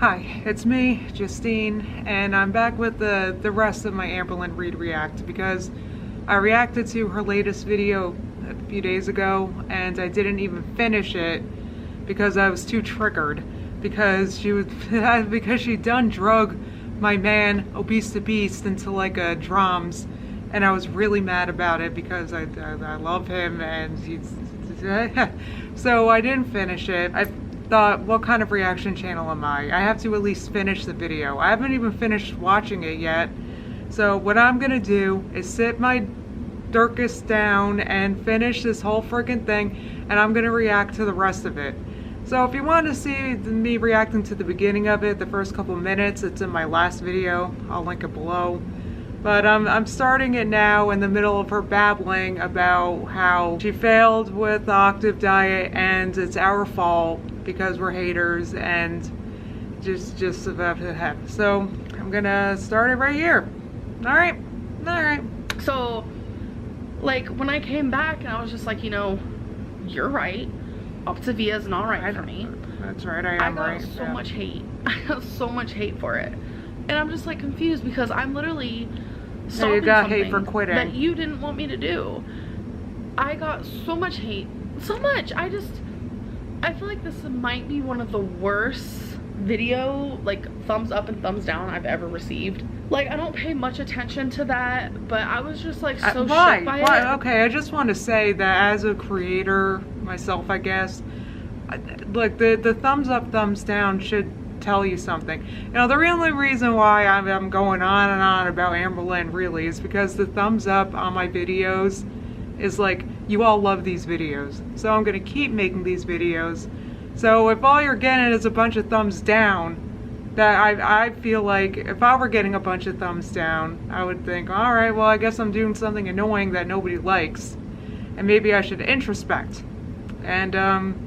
Hi, it's me, Justine, and I'm back with the rest of my Amberlynn Reid react because I reacted to her latest video a few days ago and I didn't even finish it because I was too triggered because she was because she done drug my man OBESE into like a drums, and I was really mad about it because I love him and he's so I didn't finish it. I thought, what kind of reaction channel am I? I have to at least finish the video. I haven't even finished watching it yet. So what I'm gonna do is sit my Durkis down and finish this whole freaking thing, and I'm gonna react to the rest of it. So if you want to see me reacting to the beginning of it, the first couple minutes, it's in my last video. I'll link it below. But I'm starting it now in the middle of her babbling about how she failed with the Octave diet and it's our fault because we're haters and just about to have. So I'm gonna start it right here. All right. So like when I came back and I was just like, you know, you're right. OBESE is not right for me. That's right, I am right. I got so much hate. I got so much hate for it. And I'm just like confused because I'm literally stopping you got something hate for quitting that you didn't want me to do. I got so much hate. So much. I feel like this might be one of the worst video, like thumbs up and thumbs down I've ever received. Like I don't pay much attention to that, but I was just like so shocked by it. Okay, I just want to say that as a creator myself, I guess, look, the thumbs up, thumbs down should tell you something. You know, the only reason why I'm going on and on about Amberlynn really is because the thumbs up on my videos is like, you all love these videos, so I'm gonna keep making these videos. So if all you're getting is a bunch of thumbs down, that I feel like if I were getting a bunch of thumbs down, I would think, all right, well, I guess I'm doing something annoying that nobody likes, and maybe I should introspect and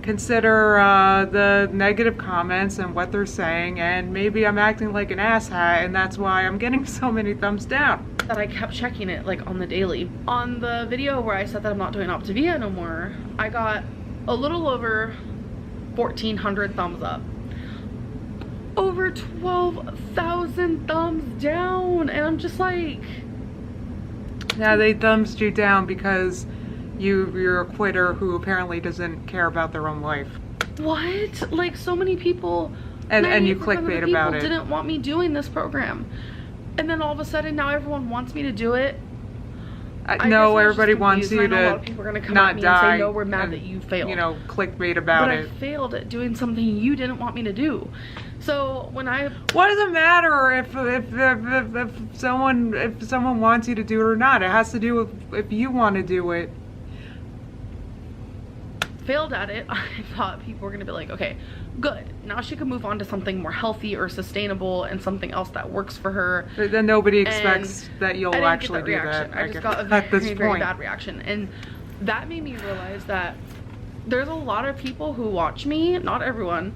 consider the negative comments and what they're saying, and maybe I'm acting like an asshat and that's why I'm getting so many thumbs down. That I kept checking it like on the daily. On the video where I said that I'm not doing OBESE no more, I got a little over 1,400 thumbs up. Over 12,000 thumbs down, and I'm just like... Yeah, they thumbs you down because you're a quitter who apparently doesn't care about their own life. What? Like so many people, and you clickbait about it. Didn't want me doing this program, and then all of a sudden now everyone wants me to do it. No, everybody wants you to. A lot of people are gonna come not at me die. And say, no, we're mad that you failed. You know, clickbait about it. But I failed at doing something you didn't want me to do. So when I... What does it matter if someone wants you to do it or not? It has to do with if you want to do it. Failed at it, I thought people were gonna be like, okay, good, now she can move on to something more healthy or sustainable and something else that works for her. But then nobody expects that you'll actually do that. I just got a very bad reaction, and that made me realize that there's a lot of people who watch me, not everyone,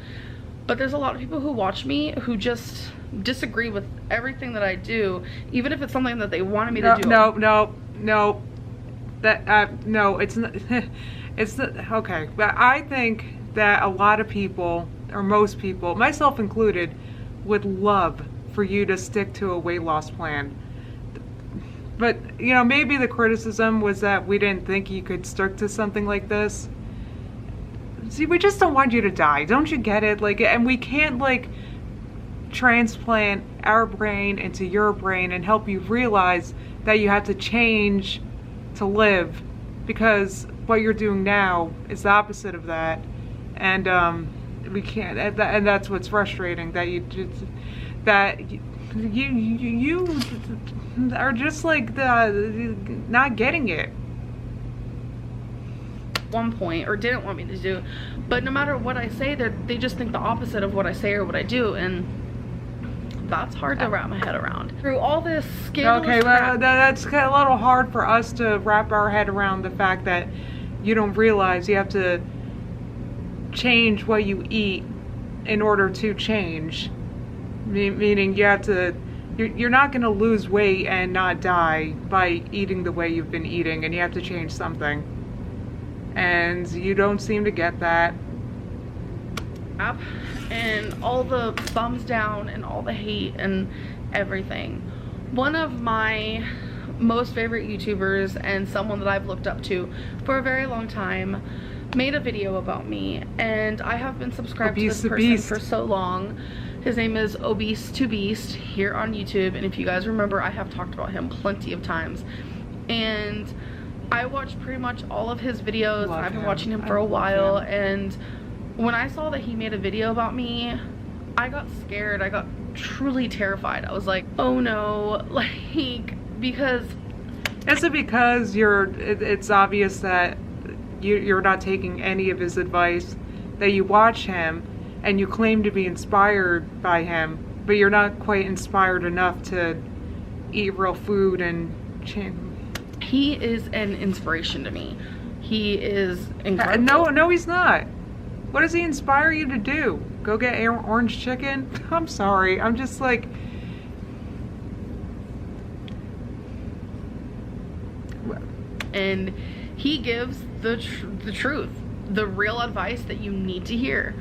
but there's a lot of people who watch me who just disagree with everything that I do, even if it's something that they wanted me to do. No, that no, it's not. It's not, okay, but I think that a lot of people, or most people, myself included, would love for you to stick to a weight loss plan. But, you know, maybe the criticism was that we didn't think you could stick to something like this. See, we just don't want you to die. Don't you get it? Like, and we can't, like, transplant our brain into your brain and help you realize that you have to change to live, because what you're doing now is the opposite of that, and we can't, and that's what's frustrating, that you are just like not getting it. One point, or didn't want me to do, but no matter what I say, they just think the opposite of what I say or what I do, and that's hard to wrap my head around. Through all this scandalous Okay, well, crap, that's a little hard for us to wrap our head around, the fact that you don't realize you have to change what you eat in order to change. Meaning you have to, you're not going to lose weight and not die by eating the way you've been eating, and you have to change something. And you don't seem to get that. crap and all the thumbs down and all the hate and everything. One of my most favorite YouTubers and someone that I've looked up to for a very long time made a video about me, and I have been subscribed to this person for so long. His name is OBESE here on YouTube, and if you guys remember, I have talked about him plenty of times. And I watched pretty much all of his videos. I've been watching him for a while, and when I saw that he made a video about me, I got scared. I got truly terrified. I was like, oh no, like, because... Is it because it's obvious that you're not taking any of his advice, that you watch him and you claim to be inspired by him, but you're not quite inspired enough to eat real food and change? He is an inspiration to me. He is incredible. No, he's not. What does he inspire you to do? Go get orange chicken? I'm sorry. I'm just like... And he gives the truth, the real advice that you need to hear.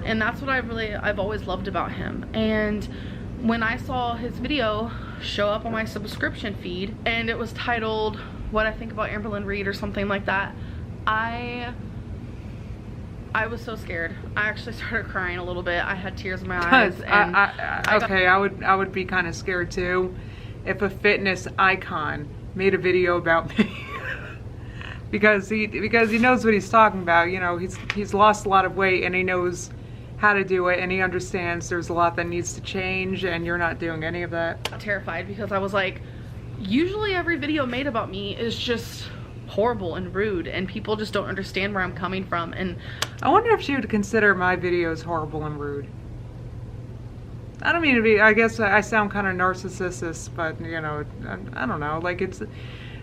And that's what I've always loved about him. And when I saw his video show up on my subscription feed and it was titled What I Think About Amberlynn Reid or something like that, I was so scared. I actually started crying a little bit. I had tears in my eyes. And I would be kind of scared too if a fitness icon made a video about me. because he knows what he's talking about. You know, he's lost a lot of weight and he knows how to do it, and he understands there's a lot that needs to change, and you're not doing any of that. I'm terrified because I was like, usually every video made about me is just horrible and rude, and people just don't understand where I'm coming from. And I wonder if she would consider my videos horrible and rude. I don't mean to be, I guess I sound kind of narcissistic, but you know, I don't know, like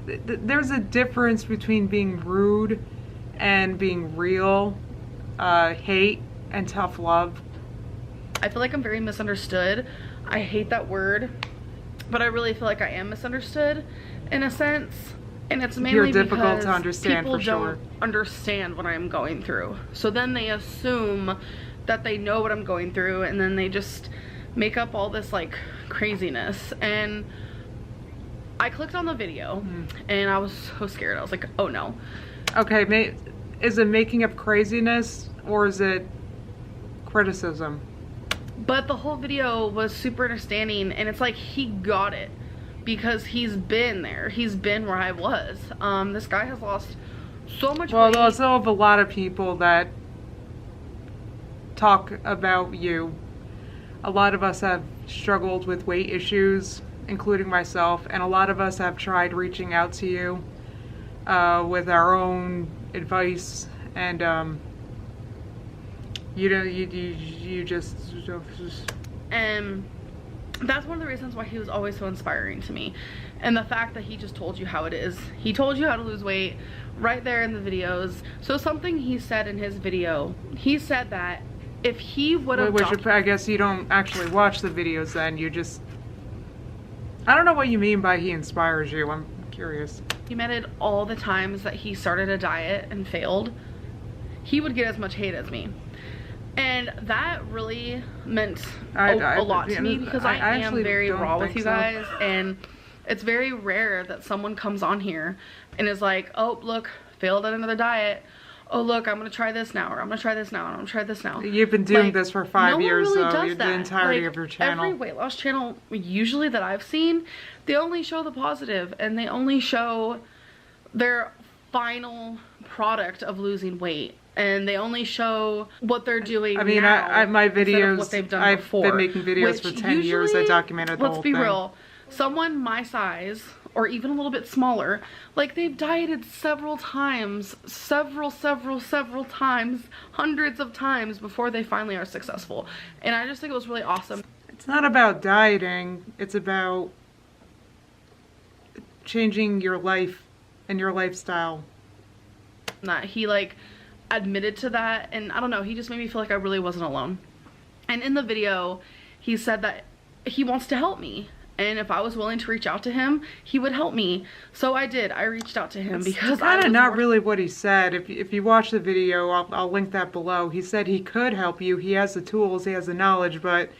there's a difference between being rude and being real. Hate and tough love. I feel like I'm very misunderstood. I hate that word, but I really feel like I am misunderstood in a sense, and it's mainly difficult to understand, people for sure. don't understand what I'm going through. So then they assume that they know what I'm going through, and then they just make up all this like craziness. And I clicked on the video and I was so scared. I was like, oh no. Okay, is it making up craziness or is it criticism? But the whole video was super understanding, and it's like he got it because he's been there. He's been where I was. This guy has lost so much weight. Well, there's also a lot of people that talk about you. A lot of us have struggled with weight issues, including myself, and a lot of us have tried reaching out to you with our own advice, and you just and that's one of the reasons why he was always so inspiring to me. And the fact that he just told you how it is. He told you how to lose weight right there in the videos. So something he said in his video, he said that if he would have I guess you don't actually watch the videos then, you just... I don't know what you mean by he inspires you. I'm curious. documented all the times that he started a diet and failed, he would get as much hate as me. And that really meant a lot to me, because I am very raw with you guys, and it's very rare that someone comes on here and is like, oh, look, failed at another diet. Oh, look, I'm going to try this now, or I'm going to try this now, and I'm going to try this now. You've been doing this for 5 years, really though. The entirety of your channel. Every weight loss channel, usually that I've seen, they only show the positive, and they only show their final product of losing weight. And they only show what they're doing. I mean, now, my videos, what they've done I've before, been making videos for 10 years. I documented the whole thing. Let's be real. Someone my size, or even a little bit smaller, like, they've dieted several times, several times, hundreds of times before they finally are successful. And I just think it was really awesome. It's not about dieting. It's about changing your life and your lifestyle. That he, like, admitted to that, and I don't know, he just made me feel like I really wasn't alone. And in the video, he said that he wants to help me, And if I was willing to reach out to him, he would help me. So I did. I reached out to him because it's kind of not really what he said. If you watch the video, I'll link that below. He said he could help you. He has the tools, he has the knowledge, but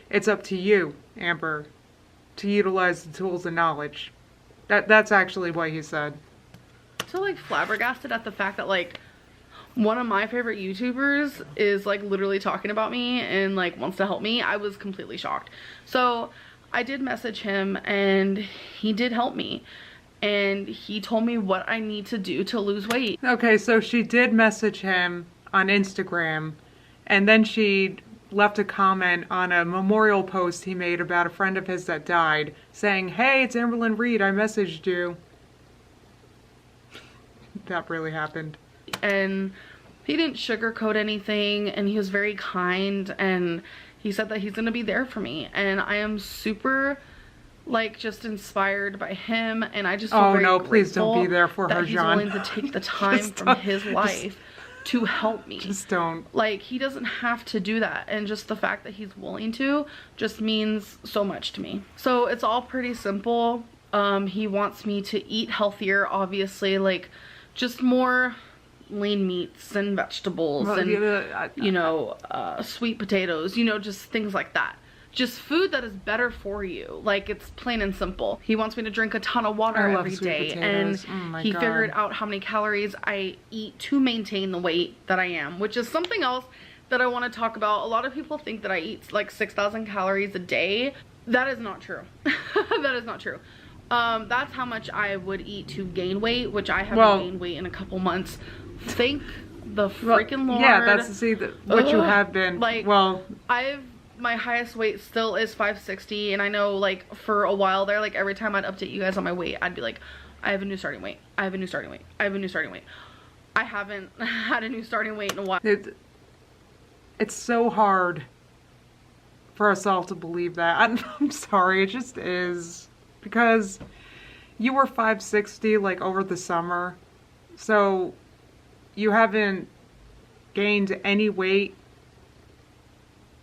it's up to you, Amber, to utilize the tools and knowledge. That's actually what he said. So like flabbergasted at the fact that like one of my favorite YouTubers is like literally talking about me and like wants to help me. I was completely shocked. So I did message him and he did help me. And he told me what I need to do to lose weight. Okay, so she did message him on Instagram, and then she left a comment on a memorial post he made about a friend of his that died, saying, "Hey, it's Amberlynn Reid, I messaged you." That really happened. And he didn't sugarcoat anything, and he was very kind, and he said that he's gonna be there for me. And I am super like just inspired by him, and I just feel very no, please don't be there for her, he's John. willing to take the time from his life to help me. Just don't. Like, he doesn't have to do that, and just the fact that he's willing to just means so much to me. So it's all pretty simple. He wants me to eat healthier, obviously, like just more lean meats and vegetables, and you know, sweet potatoes, you know, just things like that. Just food that is better for you. Like, it's plain and simple. He wants me to drink a ton of water every day, and he figured out how many calories I eat to maintain the weight that I am, which is something else that I want to talk about. A lot of people think that I eat like 6,000 calories a day. That is not true. That is not true. That's how much I would eat to gain weight, which I haven't gained weight in a couple months. Thank the freaking Lord. Yeah, that's what you have been. Like, my highest weight still is 560, and I know like for a while there, like every time I'd update you guys on my weight, I'd be like, I have a new starting weight. I have a new starting weight. I have a new starting weight. I haven't had a new starting weight in a while. It's so hard for us all to believe that. I'm sorry, it just is. Because you were 560 like over the summer, so you haven't gained any weight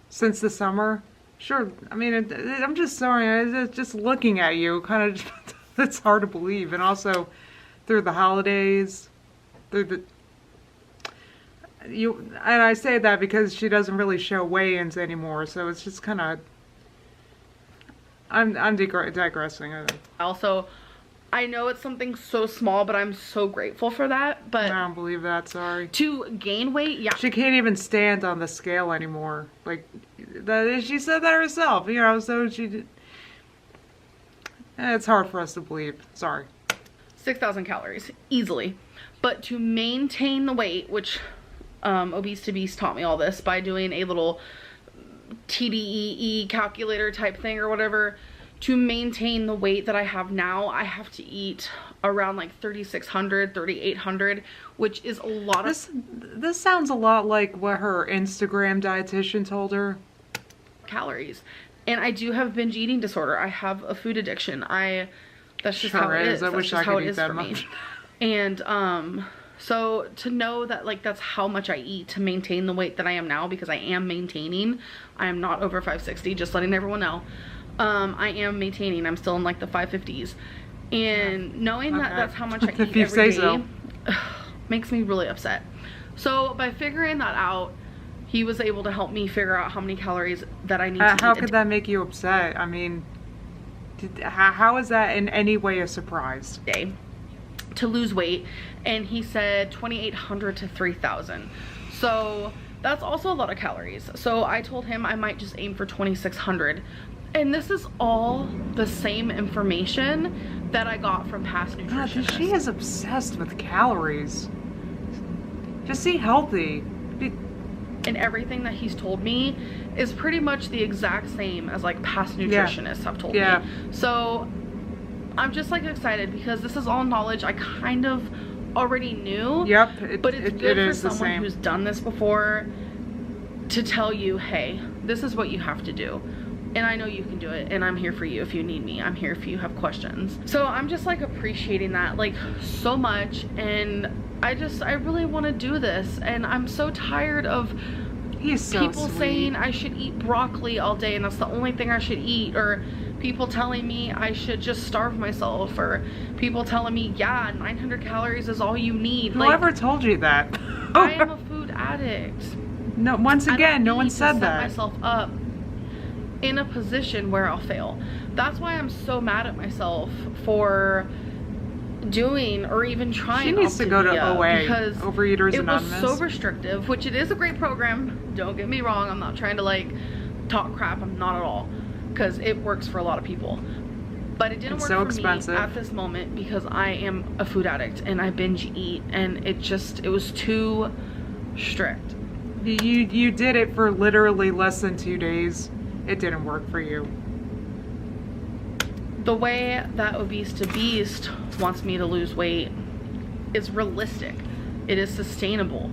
since the summer. Sure, I mean, I'm just sorry, just looking at you, kind of, it's hard to believe. And also, through the holidays, and I say that because she doesn't really show weigh-ins anymore, so it's just kind of, I'm digressing. Also, I know it's something so small, but I'm so grateful for that. But I don't believe that, sorry. To gain weight, yeah. She can't even stand on the scale anymore. Like, she said that herself, you know, so it's hard for us to believe. Sorry. 6,000 calories, easily. But to maintain the weight, which Obese to Beast taught me all this by doing a little TDEE calculator type thing or whatever. To maintain the weight that I have now, I have to eat around like 3,600, 3,800, which is a lot of... This sounds a lot like what her Instagram dietitian told her. Calories. And I do have binge eating disorder. I have a food addiction. That's just how it is. I wish I could eat that much. And so to know that like that's how much I eat to maintain the weight that I am now, because I am maintaining. I am not over 560, just letting everyone know. I am maintaining. I'm still in like the 550s. And knowing that that's how much I eat every day makes me really upset. So by figuring that out, he was able to help me figure out how many calories that I need to eat. How could that make you upset? I mean, how is that in any way a surprise? Day to lose weight, and he said 2,800 to 3,000. So that's also a lot of calories. So I told him I might just aim for 2,600. And this is all the same information that I got from past nutritionists. God, she is obsessed with calories. Just eat healthy. And everything that he's told me is pretty much the exact same as like past nutritionists have told me. So I'm just like excited because this is all knowledge I kind of already knew. But it's good for someone who's done this before to tell you, hey, this is what you have to do. And I know you can do it, and I'm here for you if you need me. I'm here if you have questions. So I'm just like appreciating that like so much, and I really want to do this, and I'm so tired of He's so people sweet. saying I should eat broccoli all day and that's the only thing I should eat, or people telling me I should just starve myself, or people telling me, yeah, 900 calories is all you need. Whoever told you that? I am a food addict. No, once again, no one said that. I set myself up in a position where I'll fail. That's why I'm so mad at myself for doing or even trying. She needs to go to OA, because Overeaters Anonymous. It was so restrictive, which it is a great program. Don't get me wrong. I'm not trying to like talk crap. I'm not at all, because it works for a lot of people. But it didn't work for me at this moment because I am a food addict and I binge eat, and it was too strict. You did it for literally less than 2 days. It didn't work for you. The way that Obese to Beast wants me to lose weight is realistic. It is sustainable.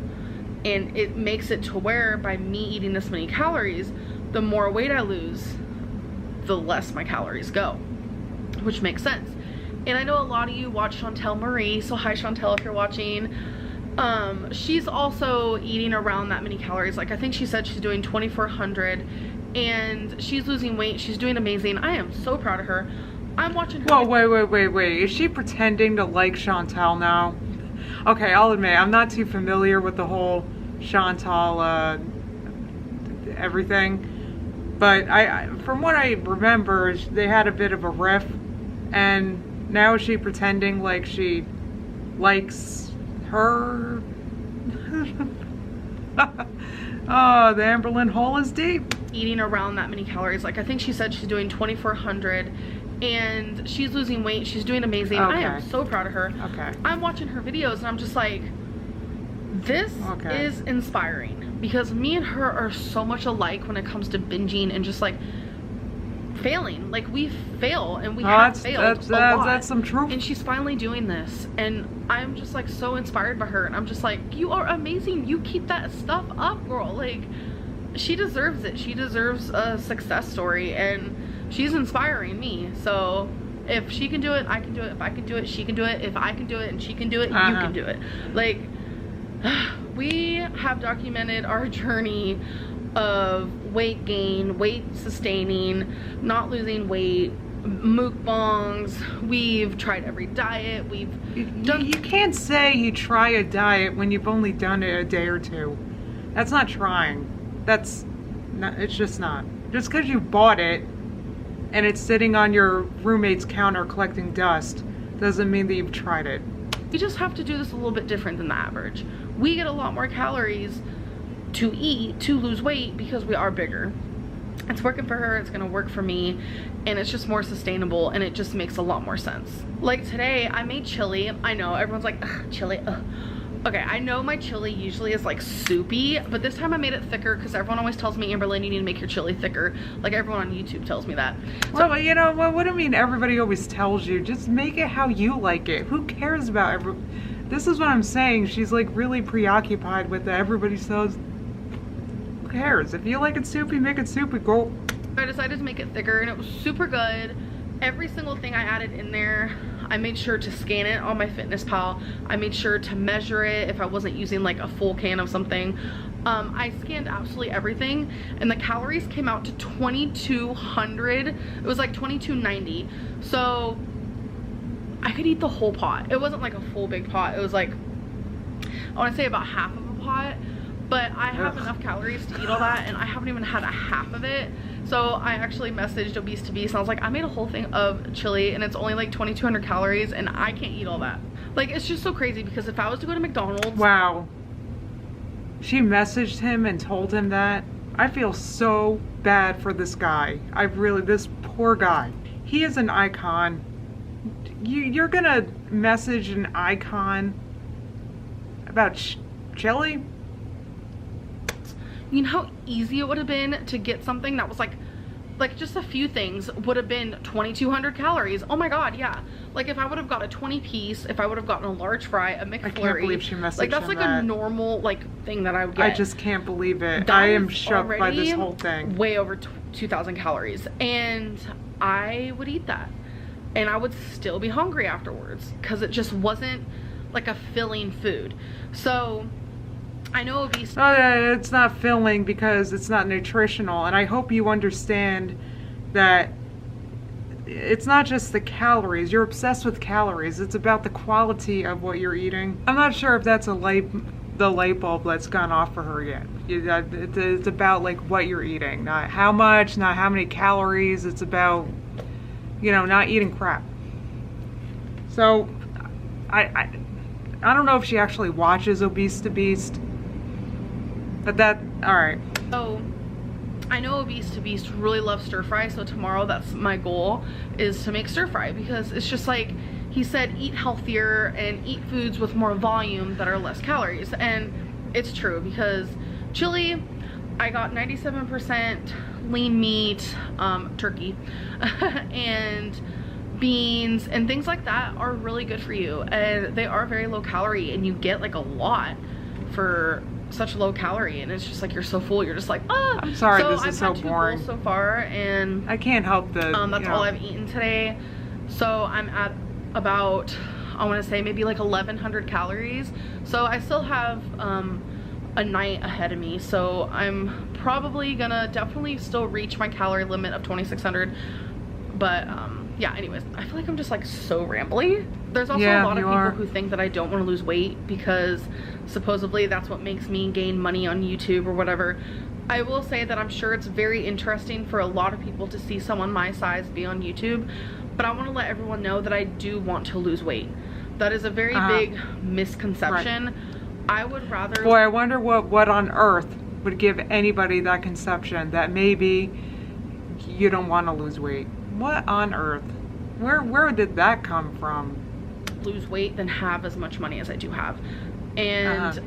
And it makes it to where by me eating this many calories, the more weight I lose, the less my calories go. Which makes sense. And I know a lot of you watch Chantel Marie, so hi Chantel if you're watching. She's also eating around that many calories. Like I think she said she's doing 2,400 and she's losing weight. She's doing amazing. I am so proud of her. I'm watching her. Whoa, wait. Is she pretending to like Chantal now? Okay, I'll admit, I'm not too familiar with the whole Chantal, everything. But from what I remember, they had a bit of a riff. And now is she pretending like she likes her? Oh, the Amberlynn hole is deep. Eating around that many calories. Like I think she said she's doing 2,400 and she's losing weight. She's doing amazing. Okay. I am so proud of her. Okay. I'm watching her videos and I'm just like, this is inspiring, because me and her are so much alike when it comes to binging and just like failing. Like we fail and we have failed a lot. That's some truth. And she's finally doing this and I'm just like so inspired by her, and I'm just like, you are amazing. You keep that stuff up, girl. Like she deserves it. She deserves a success story and she's inspiring me. So if she can do it, I can do it. If I can do it, she can do it. If I can do it and she can do it, you can do it. Like we have documented our journey of weight gain, weight sustaining, not losing weight, mukbangs. We've tried every diet. We've done. You can't say you try a diet when you've only done it a day or two. That's not trying. That's not. It's just not. Just because you bought it and it's sitting on your roommate's counter collecting dust doesn't mean that you've tried it. We just have to do this a little bit different than the average. We get a lot more calories to eat to lose weight because we are bigger. It's working for her, it's gonna work for me, and it's just more sustainable, and it just makes a lot more sense. Like today I made chili. I know everyone's like, ugh, chili, ugh. Okay, I know my chili usually is like soupy, but this time I made it thicker because everyone always tells me, Amberlynn, you need to make your chili thicker. Like everyone on YouTube tells me that. So, well, you know, what do you mean everybody always tells you? Just make it how you like it. Who cares about This is what I'm saying. She's like really preoccupied with that. Everybody says, who cares? If you like it soupy, make it soupy, girl. I decided to make it thicker and it was super good. Every single thing I added in there, I made sure to scan it on MyFitnessPal. I made sure to measure it if I wasn't using like a full can of something. I scanned absolutely everything and the calories came out to 2,200. It was like 2,290. So I could eat the whole pot. It wasn't like a full big pot. It was like, I want to say about half of a pot. But I have enough calories to eat all that and I haven't even had a half of it. So I actually messaged Obese to Beast and I was like, I made a whole thing of chili and it's only like 2,200 calories and I can't eat all that. Like it's just so crazy because if I was to go to McDonald's. Wow. She messaged him and told him that. I feel so bad for this guy. This poor guy. He is an icon. You're gonna message an icon about chili? You know how easy it would have been to get something that was like just a few things would have been 2,200 calories. Oh my god, yeah. Like if I would have got a 20 piece, if I would have gotten a large fry, a McFlurry. I can't believe she messaged like that's like that. A normal like thing that I would get. I just can't believe it. That I am shocked by this whole thing. Way over 2,000 calories, and I would eat that, and I would still be hungry afterwards because it just wasn't like a filling food. So I know obese. Oh, it's not filling because it's not nutritional, and I hope you understand that it's not just the calories. You're obsessed with calories. It's about the quality of what you're eating. I'm not sure if that's the light bulb that's gone off for her yet. It's about like what you're eating, not how much, not how many calories. It's about, you know, not eating crap. So I don't know if she actually watches Obese to Beast, but that, all right. So I know Obese to Beast really loves stir fry, so tomorrow that's my goal, is to make stir fry, because it's just like he said, eat healthier and eat foods with more volume that are less calories. And it's true, because chili, I got 97% lean meat, turkey, and beans and things like that are really good for you, and they are very low calorie, and you get like a lot for such low calorie, and it's just like you're so full, you're just like, ah. I'm sorry, so this is so I've had 2 boring bowls so far, and I can't help the that's all I've eaten today. So I'm at about, I want to say maybe like 1100 calories, so I still have a night ahead of me, so I'm probably gonna definitely still reach my calorie limit of 2600. But yeah, anyways, I feel like I'm just like so rambly. There's also a lot of people who think that I don't want to lose weight because supposedly that's what makes me gain money on YouTube or whatever. I will say that I'm sure it's very interesting for a lot of people to see someone my size be on YouTube, but I want to let everyone know that I do want to lose weight. That is a very big misconception. Right. I would rather... Boy, I wonder what on earth would give anybody that conception that maybe you don't want to lose weight. What on earth? Where did that come from? Lose weight than have as much money as I do have. And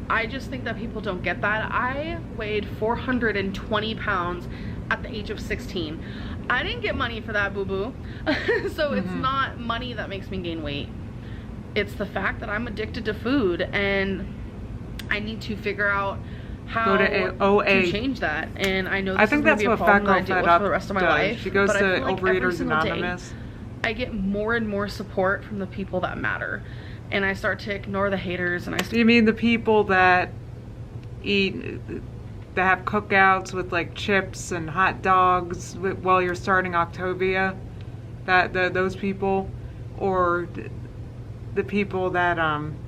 I just think that people don't get that. I weighed 420 pounds at the age of 16. I didn't get money for that, boo-boo. So it's not money that makes me gain weight. It's the fact that I'm addicted to food, and I need to figure out how to change that. And I know this is going to be a problem that I deal with for the rest of my life. She goes to Overeaters Anonymous. I get more and more support from the people that matter, and I start to ignore the haters. And You mean the people that eat, that have cookouts with like chips and hot dogs while you're starting Octovia? Those people, or the people that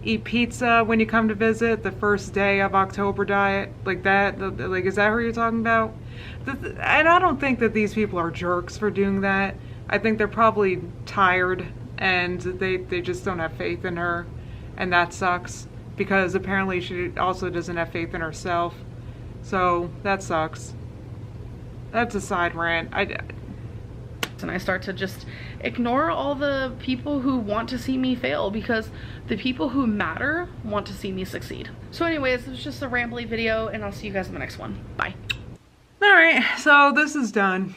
eat pizza when you come to visit the first day of October diet, like that? Like, is that who you're talking about? And I don't think that these people are jerks for doing that. I think they're probably tired and they just don't have faith in her, and that sucks, because apparently she also doesn't have faith in herself. So that sucks. That's a side rant. And I start to just ignore all the people who want to see me fail, because the people who matter want to see me succeed. So anyways, it was just a rambly video, and I'll see you guys in the next one. Bye. Alright, so this is done.